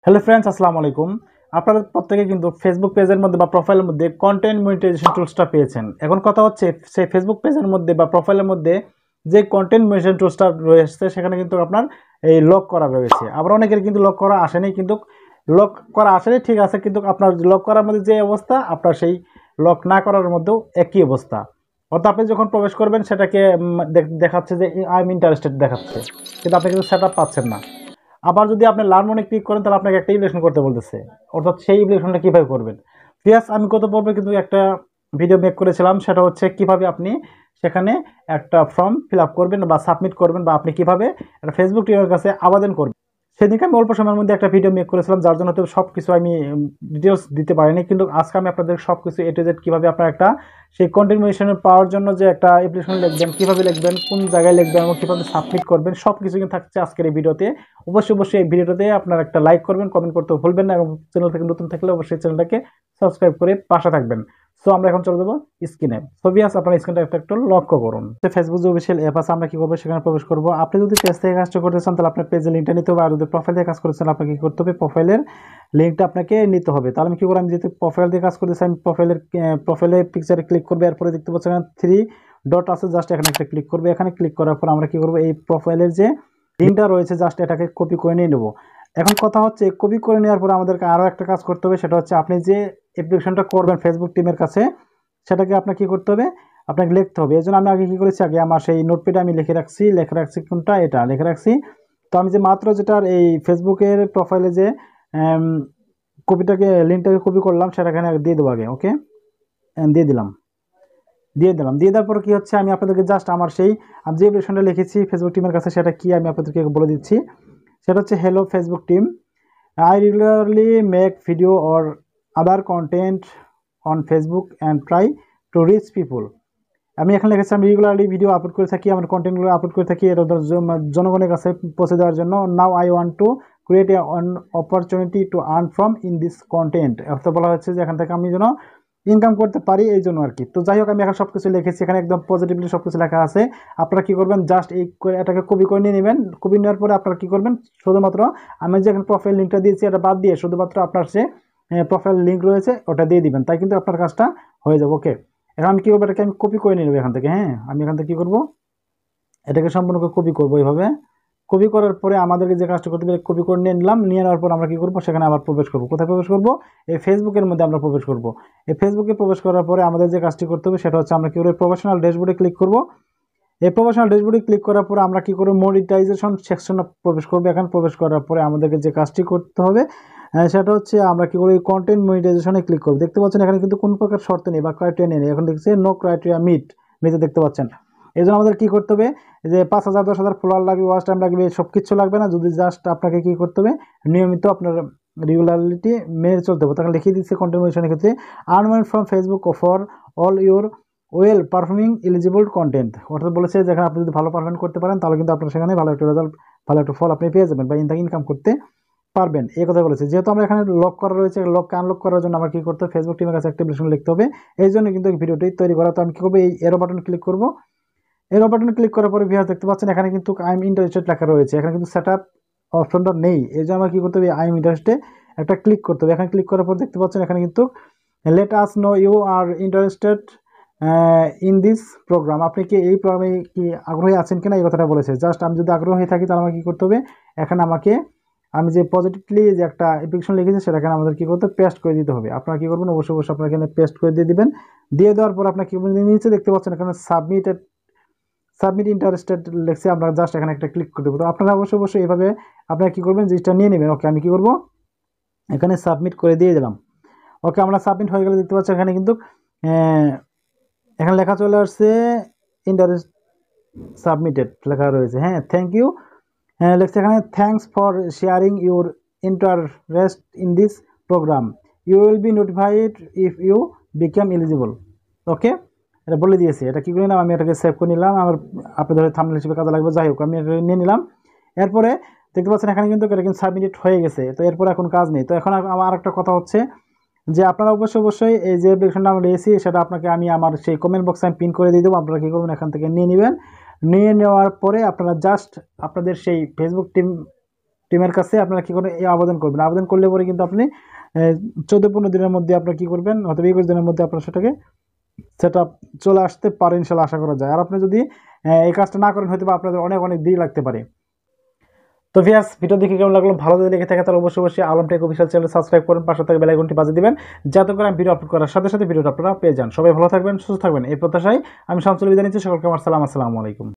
Hello friends, আসসালামু আলাইকুম। আপনারা প্রত্যেকে কিন্তু ফেসবুক পেজের মধ্যে বা প্রোফাইলের মধ্যে কন্টেন্ট মনিটাইজেশন টুলসটা পেয়েছেন। এখন কথা হচ্ছে সেই ফেসবুক পেজের মধ্যে বা প্রোফাইলের মধ্যে যে কন্টেন্ট মনিটাইজেশন টুলসটা রয়েছে সেখানে কিন্তু আপনার এই লক করা রয়েছে। আবার অনেকের কিন্তু লক করা আসেনি, কিন্তু লক করা আসেনি ঠিক আছে, কিন্তু আপনার লক করার মধ্যে যে অবস্থা আপনার সেই লক না করার মধ্যেও একই অবস্থা। অর্থাৎ আপনি যখন প্রবেশ করবেন সেটাকে দেখাচ্ছে যে আই এম ইন্টারেস্টেড দেখাচ্ছে, কিন্তু আপনি কিন্তু সেট আপ পাচ্ছেন না। আবার যদি আপনি লার্ন মনে ক্লিক করেন তাহলে আপনাকে একটা ইভ্যালুয়েশন করতে বলতেছে, অর্থাৎ সেই ইভ্যালুয়েশনটা কীভাবে করবেন। প্লাস আমি গত পর্বে কিন্তু একটা ভিডিও মেক করেছিলাম, সেটা হচ্ছে কিভাবে আপনি সেখানে একটা ফর্ম ফিল আপ করবেন বা সাবমিট করবেন, বা আপনি কিভাবে একটা ফেসবুক টিমের কাছে আবেদন করবেন। সেদিনকে আমি অল্প সময়ের মধ্যে একটা ভিডিও মেক করেছিলাম, যার জন্য তো সব কিছু আমি ডিটেলস দিতে পারিনি, কিন্তু আজকে আমি আপনাদের সব কিছু এ টু জেড কীভাবে আপনার একটা সেই কন্টিনিউশন পাওয়ার জন্য যে একটা অ্যাপ্লিকেশন লিখবেন, কীভাবে লিখবেন, কোন জায়গায় লিখবেন এবং কীভাবে সাবমিট করবেন, সব কিছু কিন্তু থাকছে আজকের এই ভিডিওতে। অবশ্যই এই ভিডিওটাতে আপনারা একটা লাইক করবেন, কমেন্ট করতে ভুলবেন না, এবং চ্যানেল থেকে নতুন থাকলে অবশ্যই চ্যানেলটাকে সাবস্ক্রাইব করে পাশে থাকবেন। সো আমরা এখন চলে যাবো স্ক্রিনে। সো ভিউয়ার্স, আপনারা স্ক্রিনটা একটু লক্ষ্য করুন। ফেসবুক যে অফিসিয়াল অ্যাপ আছে, আমরা কি করবো সেখানে প্রবেশ করবো। আপনি যদি পেজ থেকে কাজটা করতে চান তাহলে আপনার পেজের লিঙ্কটা নিতে হবে, আর যদি প্রোফাইল দিয়ে কাজ করতে চান আপনাকে কি করতে হবে, প্রোফাইলের লিঙ্কটা আপনাকে নিতে হবে। তাহলে আমি কি করবো, আমি যেহেতু প্রোফাইল দিয়ে কাজ করতে চাই, আমি প্রোফাইলে পিকচারে ক্লিক করবো। এরপরে দেখতে পাচ্ছেন থ্রি ডট আছে, জাস্ট এখানে একটা ক্লিক করবো। এখানে ক্লিক করার পর আমরা কি করবো, এই প্রোফাইলের যে লিঙ্কটা রয়েছে জাস্ট এটাকে কপি করে নিয়ে নেবো। এখন কথা হচ্ছে কপি করে নেওয়ার পর আমাদেরকে আরও একটা কাজ করতে হবে, সেটা হচ্ছে আপনি যে অ্যাপ্লিকেশনটা করবেন ফেসবুক টিমের কাছে সেটাকে আপনাকে কী করতে হবে, আপনাকে লিখতে হবে। এই জন্য আমি আগে কী করেছি, আগে আমার সেই নোটপ্যাডে আমি লিখে রাখছি কোনটা, এটা লিখে রাখছি। তো আমি যে মাত্র যেটার এই ফেসবুকের প্রোফাইলে যে লিঙ্কটাকে কপি করলাম সেটা এখানে দিয়ে দেবো আগে। ওকে, দিয়ে দিলাম। দিয়ে দেওয়ার পর কী হচ্ছে, আমি আপনাদেরকে জাস্ট আমার সেই আমি যে অ্যাপ্লিকেশনটা লিখেছি ফেসবুক টিমের কাছে সেটা কি আমি আপনাদেরকে বলে দিচ্ছি। সেটা হচ্ছে hello Facebook team, I regularly make video or other content on Facebook and try to reach people. আমি এখানে লিখেছি আমি রেগুলারলি ভিডিও আপলোড করে থাকি, আমার কন্টেন্টগুলো আপলোড করে থাকি এটা জনগণের কাছে পৌঁছে দেওয়ার জন্য। Now I want to create on opportunity to earn from in this content. অর্থাৎ বলা হচ্ছে যে এখান থেকে আমি যেন ইনকাম করতে পারি এই জন্য আর কি। তো যাই হোক, আমি এখন সব কিছু লিখেছি, এখানে একদম পজিটিভলি সব কিছু লেখা আছে। আপনারা কী করবেন, জাস্ট এটাকে কপি করে নিয়ে নেবেন। কপি নেওয়ার পরে আপনারা কী করবেন, শুধুমাত্র আমি যে এখানে প্রোফাইল লিঙ্কটা দিয়েছি এটা বাদ দিয়ে শুধুমাত্র আপনার সে প্রোফাইল লিঙ্ক রয়েছে ওটা দিয়ে দিবেন, তাই কিন্তু আপনার কাজটা হয়ে যাবে। ওকে, এখন আমি কী করবো, এটাকে আমি কপি করে নিয়ে নেবো এখান থেকে। হ্যাঁ, আমি এখান থেকে কী করবো, এটাকে সম্পূর্ণ কপি করবো এইভাবে। কপি করার পরে আমাদেরকে যে কাজটা করতে হবে, কপি করে নিয়ে নিলাম। নিয়ে নেওয়ার পর আমরা কী করবো, সেখানে আবার প্রবেশ করবো। কোথায় প্রবেশ করবো, এই ফেসবুকের মধ্যে আমরা প্রবেশ করবো। এই ফেসবুকে প্রবেশ করার পরে আমাদের যে কাজটি করতে হবে সেটা হচ্ছে আমরা কী করবো, প্রফেশনাল ড্যাশবোর্ডে ক্লিক করবো। এই প্রফেশনাল ড্যাশবোর্ডে ক্লিক করার পরে আমরা কী করবো, মনিটাইজেশন সেকশনে প্রবেশ করবো। এখানে প্রবেশ করার পরে আমাদেরকে যে কাজটি করতে হবে সেটা হচ্ছে আমরা কী করবো, কন্টেন্ট মনিটাইজেশনে ক্লিক করবো। দেখতে পাচ্ছেন এখানে কিন্তু কোনো প্রকার শর্ত নেই বা ক্রাইটেরিয়া নেই, এখন দেখছি নো ক্রাইটেরিয়া নিচে দেখতে পাচ্ছেন। এই জন্য আমাদের কী করতে হবে, যে 5,000 10,000 ফলোয়ার লাগবে, ওয়াচ টাইম লাগবে, সব কিছু লাগবে না। যদি জাস্ট আপনাকে কী করতে হবে, নিয়মিত আপনার রেগুলারিটি মেনে চলতে হবে। তখন লিখিয়ে দিচ্ছে কন্টেন্ট মনিটাইজেশনের ক্ষেত্রে earn money from Facebook for all your well performing eligible content. অর্থাৎ বলেছে যেখানে আপনি যদি ভালো পারফর্ম করতে পারেন তাহলে কিন্তু আপনার সেখানে ভালো একটা রেজাল্ট, ভালো একটা ফল আপনি পেয়ে যাবেন বা ইনকাম করতে পারবেন, এই কথা বলেছে। যেহেতু আমরা এখানে লক করা রয়েছে, লককে আনলক করার জন্য আমার কী করতে হবে, ফেসবুক টিমের কাছে একটা অ্যাপ্লিকেশন লিখতে হবে। এই জন্য কিন্তু ভিডিওটি তৈরি করা। তো আমি কী করবো, এই এরো বাটন ক্লিক করবো। এরো বাটনে ক্লিক করার পরে ভিউয়ার্স দেখতে পাচ্ছেন এখানে কিন্তু আই এম ইন্টারেস্টেড লেখা রয়েছে, এখানে কিন্তু সেট আপ অপশনটা নেই। এই জন্য আমার কী করতে হবে, আই এম ইন্টারেস্টে একটা ক্লিক করতে হবে। এখানে ক্লিক করার পর দেখতে পাচ্ছেন এখানে কিন্তু let us know you are interested in this programme. আপনি কি এই প্রোগ্রামে কি আগ্রহী আছেন কিনা এই কথাটা বলেছে। জাস্ট আমি যদি আগ্রহী থাকি তাহলে আমাকে কী করতে হবে, এখানে আমি যে পজিটিভলি যে একটা অ্যাপ্লিকেশন লিখেছি সেটা এখানে আমাদের কী করতে হবে, পেস্ট করে দিতে হবে। আপনারা কী করবেন, অবশ্যই আপনারা এখানে পেস্ট করে দিয়ে দিবেন। দিয়ে দেওয়ার পর আপনার কী নিচে দেখতে পাচ্ছেন এখানে সাবমিট ইন্টারেস্টেড লেখছে, আমরা জাস্ট এখানে একটা ক্লিক করে দেবো। তো আপনারা অবশ্যই এইভাবে আপনারা কী করবেন, জিনিসটা নিয়ে নেবেন। ওকে, আমি কী করবো, এখানে সাবমিট করে দিয়ে দিলাম। ওকে, আমরা সাবমিট হয়ে গেলে দেখতে পাচ্ছি এখানে কিন্তু এখানে লেখা চলে আসছে ইন্টারেস্ট সাবমিটেড লেখা রয়েছে। হ্যাঁ, থ্যাংক ইউ লেখছে এখানে, thanks for sharing your interest in this programme, you will be notified if you become eligible. Okay, এটা বলে দিয়েছে। এটা কী করে নিলাম, আমি এটাকে সেভ করে নিলাম, আমার আপনাদের থাম্বনেল হিসেবে কাজে লাগবে। যাই হোক, আমি এটা নিয়ে নিলাম। এরপরে দেখতে পাচ্ছেন এখানে কিন্তু এটা কিন্তু সাবমিটেড হয়ে গেছে। তো এরপর এখন কাজ নেই। তো এখন আমার একটা কথা হচ্ছে যে আপনারা অবশ্যই এই যে অ্যাপ্লিকেশনটা আমরা নিয়েছি সেটা আপনাকে আমি আমার সেই কমেন্ট বক্সে আমি পিন করে দিয়ে দেবো। আপনারা কী করবেন, এখান থেকে নিয়ে নেবেন। নিয়ে নেওয়ার পরে আপনারা জাস্ট আপনাদের সেই ফেসবুক টিম টিমের কাছে আপনারা কী করেন, এই আবেদন করবেন। আবেদন করলে পরে কিন্তু আপনি 14-15 দিনের মধ্যে আপনারা কী করবেন, অথবা 21 দিনের মধ্যে আপনার সেটাকে সেট আপ চলে আসতে পারে ইনশাল্লাহ, আশা করা যায়। আর আপনি যদি এই কাজটা না করেন হয়তো বা আপনাদের অনেক অনেক দেরি লাগতে পারে। তো ভিউয়ার্স, ভিডিও দেখে কেমন লাগলো, ভালো যদি লেগে থাকে তাহলে অবশ্যই Alam take official channel subscribe করুন, পাশে থাকা বেল আইকনটি বাজিয়ে দিবেন, যাতে করে আমি ভিডিও আপলোড করার সাথে সাথে ভিডিওটা আপনারা পেয়ে যান। সবাই ভালো থাকবেন, সুস্থ থাকবেন এই প্রত্যাশায় আমি শামসুল বিদায় নিচ্ছি। সকলকে আমার সালাম, আসসালামু আলাইকুম।